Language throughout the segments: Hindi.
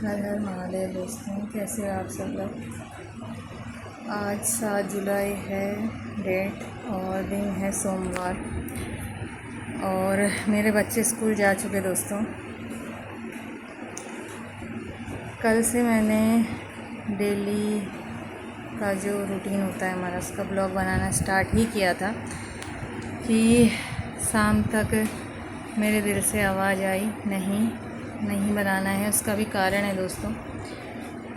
हर हर महादेव दोस्तों, कैसे हो आप सब लोग। आज 7 जुलाई है डेट और दिन है सोमवार और मेरे बच्चे स्कूल जा चुके दोस्तों। कल से मैंने डेली का जो रूटीन होता है हमारा, उसका ब्लॉग बनाना स्टार्ट ही किया था कि शाम तक मेरे दिल से आवाज़ आई नहीं बनाना है। उसका भी कारण है दोस्तों,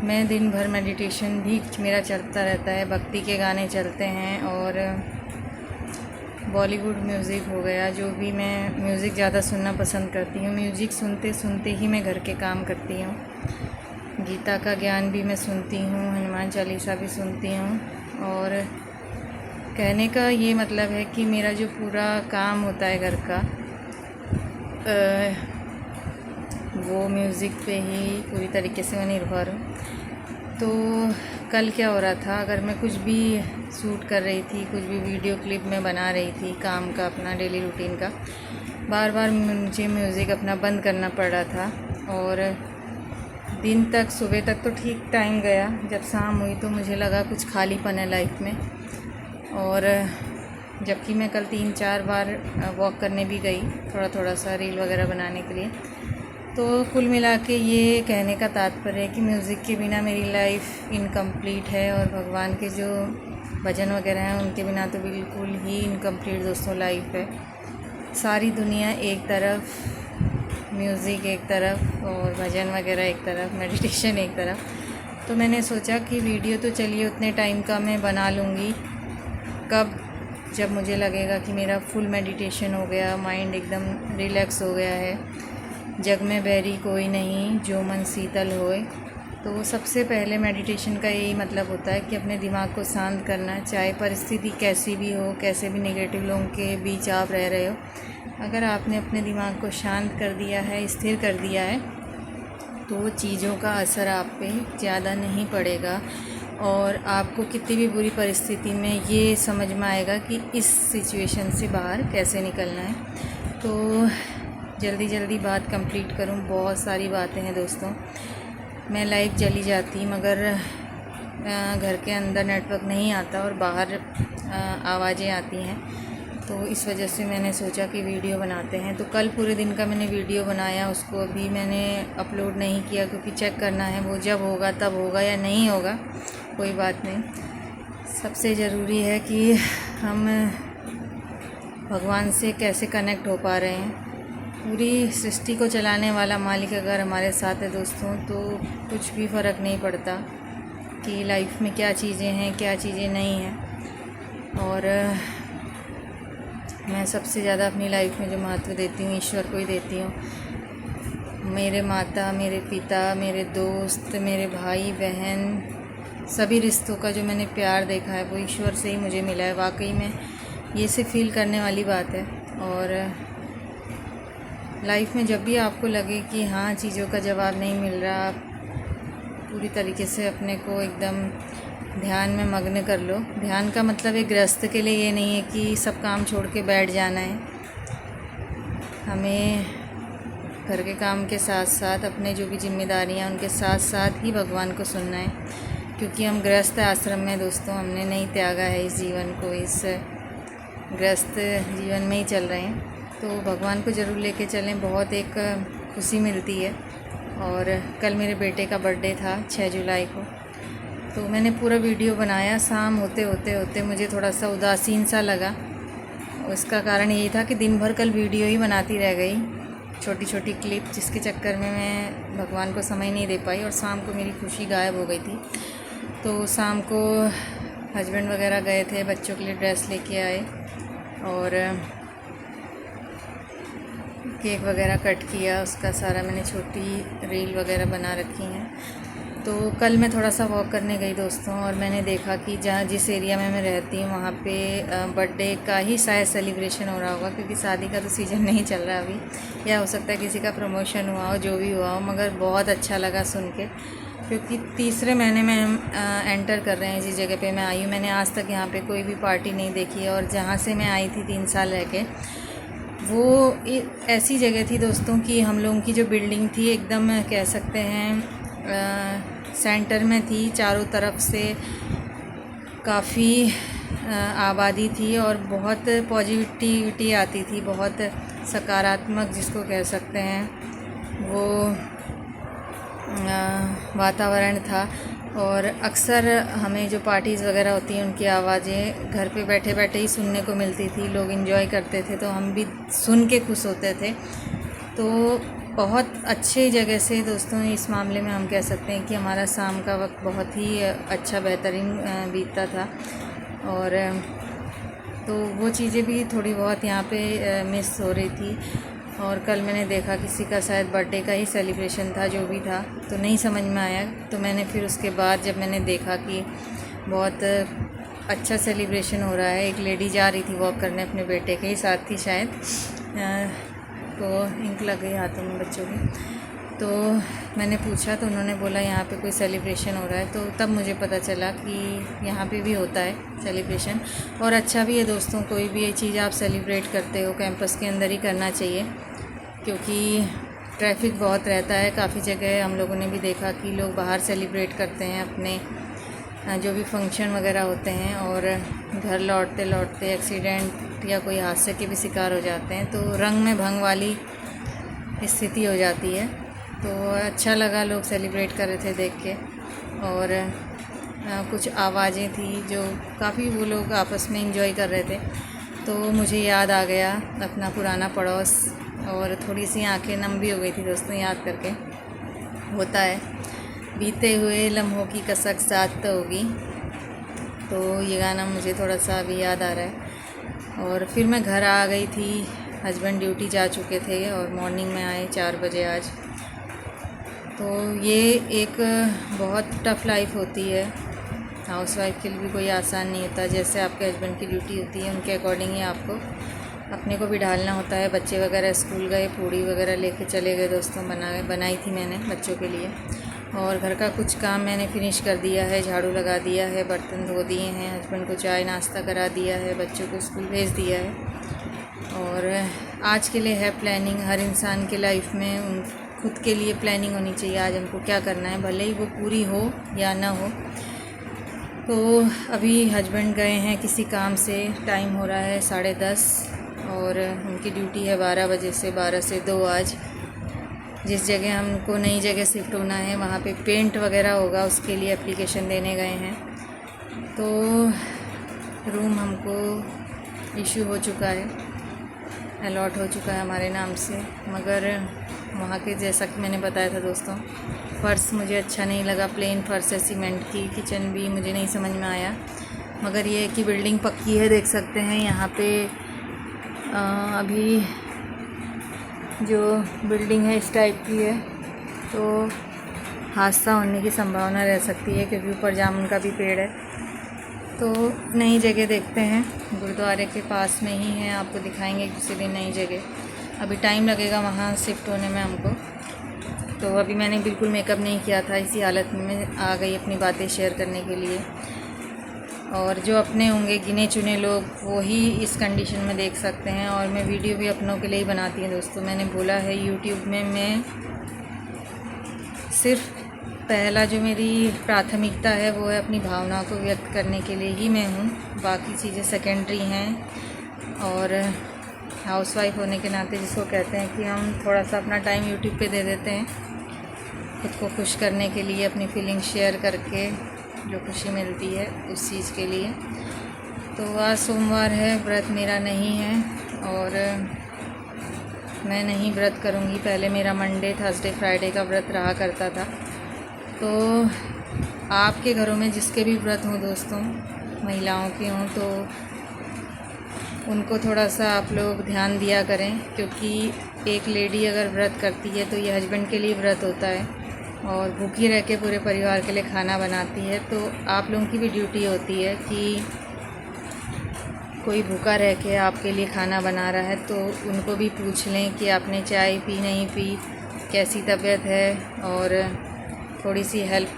मैं दिन भर मेडिटेशन भी मेरा चलता रहता है, भक्ति के गाने चलते हैं और बॉलीवुड म्यूज़िक हो गया, जो भी मैं म्यूज़िक ज़्यादा सुनना पसंद करती हूँ। म्यूज़िक सुनते सुनते ही मैं घर के काम करती हूँ। गीता का ज्ञान भी मैं सुनती हूँ, हनुमान चालीसा भी सुनती हूँ। और कहने का ये मतलब है कि मेरा जो पूरा काम होता है घर का, वो म्यूज़िक पे ही पूरी तरीके से मैं निर्भर हूँ। तो कल क्या हो रहा था, अगर मैं कुछ भी शूट कर रही थी, कुछ भी वीडियो क्लिप में बना रही थी काम का, अपना डेली रूटीन का, बार बार मुझे म्यूज़िक अपना बंद करना पड़ रहा था। और दिन तक, सुबह तक तो ठीक टाइम गया, जब शाम हुई तो मुझे लगा कुछ खालीपन है लाइफ में। और जबकि मैं कल 3-4 बार वॉक करने भी गई, थोड़ा सा रील वगैरह बनाने के लिए। तो कुल मिला के ये कहने का तात्पर्य है कि म्यूज़िक के बिना मेरी लाइफ इनकम्प्लीट है और भगवान के जो भजन वगैरह हैं उनके बिना तो बिल्कुल ही इनकम्प्लीट दोस्तों लाइफ है। सारी दुनिया एक तरफ, म्यूज़िक एक तरफ और भजन वगैरह एक तरफ, मेडिटेशन एक तरफ। तो मैंने सोचा कि वीडियो तो चलिए उतने टाइम का मैं बना लूँगी, कब जब मुझे लगेगा कि मेरा फुल मेडिटेशन हो गया, माइंड एकदम रिलैक्स हो गया है, जग में बैरी कोई नहीं, जो मन शीतल होए। तो सबसे पहले मेडिटेशन का यही मतलब होता है कि अपने दिमाग को शांत करना, चाहे परिस्थिति कैसी भी हो, कैसे भी नेगेटिव लोगों के बीच आप रह रहे हो, अगर आपने अपने दिमाग को शांत कर दिया है, स्थिर कर दिया है, तो चीज़ों का असर आप पे ज़्यादा नहीं पड़ेगा और आपको कितनी भी बुरी परिस्थिति में ये समझ में आएगा कि इस सिचुएशन से बाहर कैसे निकलना है। तो जल्दी बात कंप्लीट करूं, बहुत सारी बातें हैं दोस्तों। मैं लाइव चली जाती मगर घर के अंदर नेटवर्क नहीं आता और बाहर आवाज़ें आती हैं, तो इस वजह से मैंने सोचा कि वीडियो बनाते हैं। तो कल पूरे दिन का मैंने वीडियो बनाया, उसको अभी मैंने अपलोड नहीं किया क्योंकि चेक करना है, वो जब होगा तब होगा या नहीं होगा, कोई बात नहीं। सबसे ज़रूरी है कि हम भगवान से कैसे कनेक्ट हो पा रहे हैं। पूरी सृष्टि को चलाने वाला मालिक अगर हमारे साथ है दोस्तों, तो कुछ भी फ़र्क नहीं पड़ता कि लाइफ में क्या चीज़ें हैं, क्या चीज़ें नहीं हैं। और मैं सबसे ज़्यादा अपनी लाइफ में जो महत्व देती हूँ, ईश्वर को ही देती हूँ। मेरे माता, मेरे पिता, मेरे दोस्त, मेरे भाई बहन, सभी रिश्तों का जो मैंने प्यार देखा है वो ईश्वर से ही मुझे मिला है। वाकई में ये से फील करने वाली बात है। और लाइफ में जब भी आपको लगे कि हाँ चीज़ों का जवाब नहीं मिल रहा, आप पूरी तरीके से अपने को एकदम ध्यान में मग्न कर लो। ध्यान का मतलब एक गृहस्थ के लिए ये नहीं है कि सब काम छोड़ के बैठ जाना है। हमें घर के काम के साथ साथ अपने जो भी जिम्मेदारियाँ, उनके साथ साथ ही भगवान को सुनना है, क्योंकि हम गृहस्थ आश्रम में दोस्तों, हमने नहीं त्यागा है इस जीवन को, इस गृहस्थ जीवन में ही चल रहे हैं। तो भगवान को ज़रूर लेके चलें, बहुत एक खुशी मिलती है। और कल मेरे बेटे का बर्थडे था 6 जुलाई को, तो मैंने पूरा वीडियो बनाया। शाम होते मुझे थोड़ा सा उदासीन सा लगा। उसका कारण यही था कि दिन भर कल वीडियो ही बनाती रह गई, छोटी क्लिप, जिसके चक्कर में मैं भगवान को समय नहीं दे पाई और शाम को मेरी खुशी गायब हो गई थी। तो शाम को हस्बैंड वगैरह गए थे, बच्चों के लिए ड्रेस लेके आए और केक वगैरह कट किया, उसका सारा मैंने छोटी रील वगैरह बना रखी हैं। तो कल मैं थोड़ा सा वॉक करने गई दोस्तों, और मैंने देखा कि जिस एरिया में मैं रहती हूँ वहाँ पे बर्थडे का ही शायद सेलिब्रेशन हो रहा होगा, क्योंकि शादी का तो सीज़न नहीं चल रहा अभी, या हो सकता है किसी का प्रमोशन हुआ हो, जो भी हुआ हो। मगर बहुत अच्छा लगा सुन के, क्योंकि तीसरे महीने में हम एंटर कर रहे हैं जिस जगह पे मैं आई हूँ। मैंने आज तक यहाँ पे कोई भी पार्टी नहीं देखी है, और जहाँ से मैं आई थी 3 साल रह के, वो ऐसी जगह थी दोस्तों कि हम लोगों की जो बिल्डिंग थी एकदम कह सकते हैं सेंटर में थी, चारों तरफ से काफ़ी आबादी थी और बहुत पॉजिटिविटी आती थी, बहुत सकारात्मक जिसको कह सकते हैं वो वातावरण था। और अक्सर हमें जो पार्टीज़ वगैरह होती हैं उनकी आवाज़ें घर पे बैठे बैठे ही सुनने को मिलती थी, लोग एंजॉय करते थे, तो हम भी सुन के खुश होते थे। तो बहुत अच्छी जगह से दोस्तों इस मामले में हम कह सकते हैं कि हमारा शाम का वक्त बहुत ही अच्छा बेहतरीन बीतता था। और तो वो चीज़ें भी थोड़ी बहुत यहाँ पे मिस हो रही थी। और कल मैंने देखा किसी का शायद बर्थडे का ही सेलिब्रेशन था, जो भी था, तो नहीं समझ में आया। तो मैंने फिर उसके बाद जब मैंने देखा कि बहुत अच्छा सेलिब्रेशन हो रहा है, एक लेडी जा रही थी वॉक करने, अपने बेटे के ही साथ थी शायद, तो इंक लग गई हाथों में बच्चों की। तो मैंने पूछा तो उन्होंने बोला यहाँ पे कोई सेलिब्रेशन हो रहा है। तो तब मुझे पता चला कि यहाँ पे भी होता है सेलिब्रेशन, और अच्छा भी है दोस्तों। कोई भी ये चीज़ आप सेलिब्रेट करते हो कैंपस के अंदर ही करना चाहिए, क्योंकि ट्रैफिक बहुत रहता है। काफ़ी जगह हम लोगों ने भी देखा कि लोग बाहर सेलिब्रेट करते हैं अपने जो भी फंक्शन वगैरह होते हैं, और घर लौटते लौटते एक्सीडेंट या कोई हादसे के भी शिकार हो जाते हैं। तो रंग में भंग वाली स्थिति हो जाती है। तो अच्छा लगा, लोग सेलिब्रेट कर रहे थे देख के। और कुछ आवाज़ें थी जो काफ़ी वो लोग आपस में एंजॉय कर रहे थे। तो मुझे याद आ गया अपना पुराना पड़ोस, और थोड़ी सी आंखें नम भी हो गई थी दोस्तों याद करके। होता है, बीते हुए लम्हों की कसक साथ होगी। तो ये गाना मुझे थोड़ा सा अभी याद आ रहा है। और फिर मैं घर आ गई थी, हस्बैंड ड्यूटी जा चुके थे और मॉर्निंग में आए 4 बजे आज। तो ये एक बहुत टफ़ लाइफ होती है, हाउसवाइफ के लिए भी कोई आसान नहीं होता। जैसे आपके हस्बैंड की ड्यूटी होती है उनके अकॉर्डिंग ही आपको अपने को भी ढालना होता है। बच्चे वगैरह स्कूल गए, पूड़ी वगैरह लेके चले गए दोस्तों, बनाई थी मैंने बच्चों के लिए। और घर का कुछ काम मैंने फिनिश कर दिया है, झाड़ू लगा दिया है, बर्तन धो दिए हैं, हस्बैंड को चाय नाश्ता करा दिया है, बच्चों को स्कूल भेज दिया है। और आज के लिए है प्लानिंग, हर इंसान के लाइफ में खुद के लिए प्लानिंग होनी चाहिए। आज हमको क्या करना है, भले ही वो पूरी हो या ना हो। तो अभी हस्बैंड गए हैं किसी काम से, टाइम हो रहा है 10:30, और उनकी ड्यूटी है 12 बजे से 12 से 2 आज। जिस जगह हमको नई जगह शिफ्ट होना है वहाँ पे पेंट वगैरह होगा, उसके लिए एप्लीकेशन देने गए हैं। तो रूम हमको इशू हो चुका है, अलॉट हो चुका है हमारे नाम से। मगर वहाँ के जैसा कि मैंने बताया था दोस्तों, फ़र्श मुझे अच्छा नहीं लगा, प्लेन फ़र्श है सीमेंट की। किचन भी मुझे नहीं समझ में आया। मगर ये है कि बिल्डिंग पक्की है, देख सकते हैं यहाँ पे अभी जो बिल्डिंग है इस टाइप की है, तो हादसा होने की संभावना रह सकती है, क्योंकि ऊपर जामुन का भी पेड़ है। तो नई जगह देखते हैं, गुरुद्वारे के पास में ही है, आपको दिखाएंगे किसी दिन नई जगह। अभी टाइम लगेगा वहाँ शिफ्ट होने में हमको। तो अभी मैंने बिल्कुल मेकअप नहीं किया था, इसी हालत में आ गई अपनी बातें शेयर करने के लिए। और जो अपने होंगे गिने चुने लोग वो ही इस कंडीशन में देख सकते हैं। और मैं वीडियो भी अपनों के लिए ही बनाती हूँ दोस्तों। मैंने बोला है यूट्यूब में मैं सिर्फ पहला जो मेरी प्राथमिकता है वो है अपनी भावनाओं को व्यक्त करने के लिए ही मैं हूँ, बाकी चीज़ें सेकेंडरी हैं। और हाउसवाइफ होने के नाते जिसको कहते हैं कि हम थोड़ा सा अपना टाइम यूट्यूब पे दे देते हैं खुद को खुश करने के लिए, अपनी फीलिंग शेयर करके जो खुशी मिलती है उस चीज़ के लिए। तो आज सोमवार है, व्रत मेरा नहीं है और मैं नहीं व्रत करूँगी। पहले मेरा मंडे, थर्सडे, फ्राइडे का व्रत रहा करता था। तो आपके घरों में जिसके भी व्रत हों दोस्तों, महिलाओं के हों, तो उनको थोड़ा सा आप लोग ध्यान दिया करें, क्योंकि एक लेडी अगर व्रत करती है तो ये हस्बैंड के लिए व्रत होता है और भूखी रह के पूरे परिवार के लिए खाना बनाती है। तो आप लोगों की भी ड्यूटी होती है कि कोई भूखा रह के आपके लिए खाना बना रहा है तो उनको भी पूछ लें कि आपने चाय पी, नहीं पी, कैसी तबीयत है, और थोड़ी सी हेल्प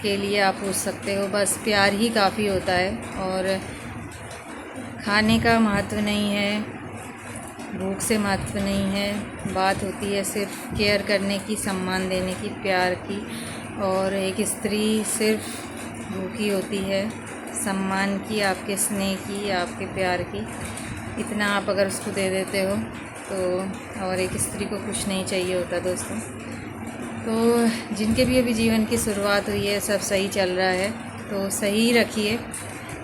के लिए आप पूछ सकते हो। बस प्यार ही काफ़ी होता है और खाने का महत्व नहीं है, भूख से महत्व नहीं है। बात होती है सिर्फ केयर करने की, सम्मान देने की, प्यार की। और एक स्त्री सिर्फ भूखी होती है सम्मान की, आपके स्नेह की, आपके प्यार की। इतना आप अगर उसको दे देते हो तो, और एक स्त्री को कुछ नहीं चाहिए होता दोस्तों। तो जिनके भी अभी जीवन की शुरुआत हुई है, सब सही चल रहा है तो सही रखिए,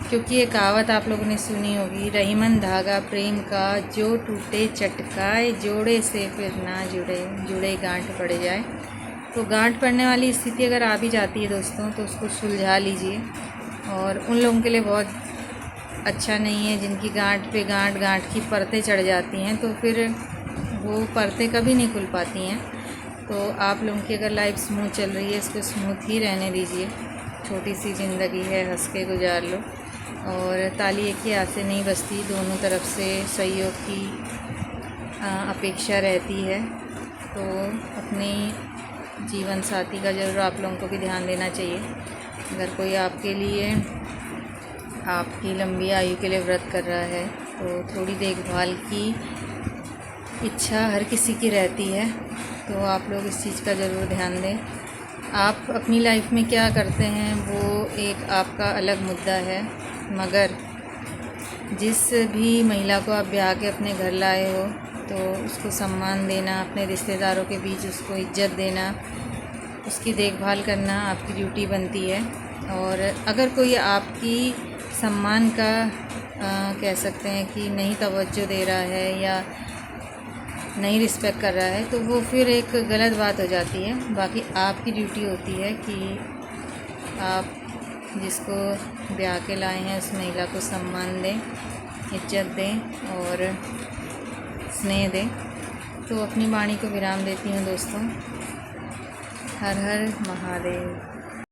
क्योंकि ये कहावत आप लोगों ने सुनी होगी, रहीमन धागा प्रेम का, जो टूटे चटकाए, जोड़े से फिर ना जुड़े, जुड़े गांठ पड़ जाए। तो गांठ पड़ने वाली स्थिति अगर आ भी जाती है दोस्तों, तो उसको सुलझा लीजिए। और उन लोगों के लिए बहुत अच्छा नहीं है जिनकी गांठ पे गांठ, गांठ की परतें चढ़ जाती हैं, तो फिर वो परतें कभी नहीं खुल पाती हैं। तो आप लोगों की अगर लाइफ स्मूथ चल रही है, इसको स्मूथ ही रहने दीजिए। छोटी सी ज़िंदगी है, हंस के गुजार लो। और ताली एक ही हाथ से नहीं बजती, दोनों तरफ से सहयोग की अपेक्षा रहती है। तो अपने जीवन साथी का ज़रूर आप लोगों को भी ध्यान देना चाहिए। अगर कोई आपके लिए, आपकी लंबी आयु के लिए व्रत कर रहा है, तो थोड़ी देखभाल की इच्छा हर किसी की रहती है। तो आप लोग इस चीज़ का ज़रूर ध्यान दें। आप अपनी लाइफ में क्या करते हैं वो एक आपका अलग मुद्दा है, मगर जिस भी महिला को आप ब्याह के अपने घर लाए हो, तो उसको सम्मान देना, अपने रिश्तेदारों के बीच उसको इज्जत देना, उसकी देखभाल करना आपकी ड्यूटी बनती है। और अगर कोई आपकी सम्मान का कह सकते हैं कि नहीं तवज्जो दे रहा है या नहीं रिस्पेक्ट कर रहा है, तो वो फिर एक गलत बात हो जाती है। बाकी आपकी ड्यूटी होती है कि आप जिसको ब्याह के लाए हैं उस महिला को सम्मान दें, इज्जत दें और स्नेह दें। तो अपनी वाणी को विराम देती हूँ दोस्तों। हर हर महादेव।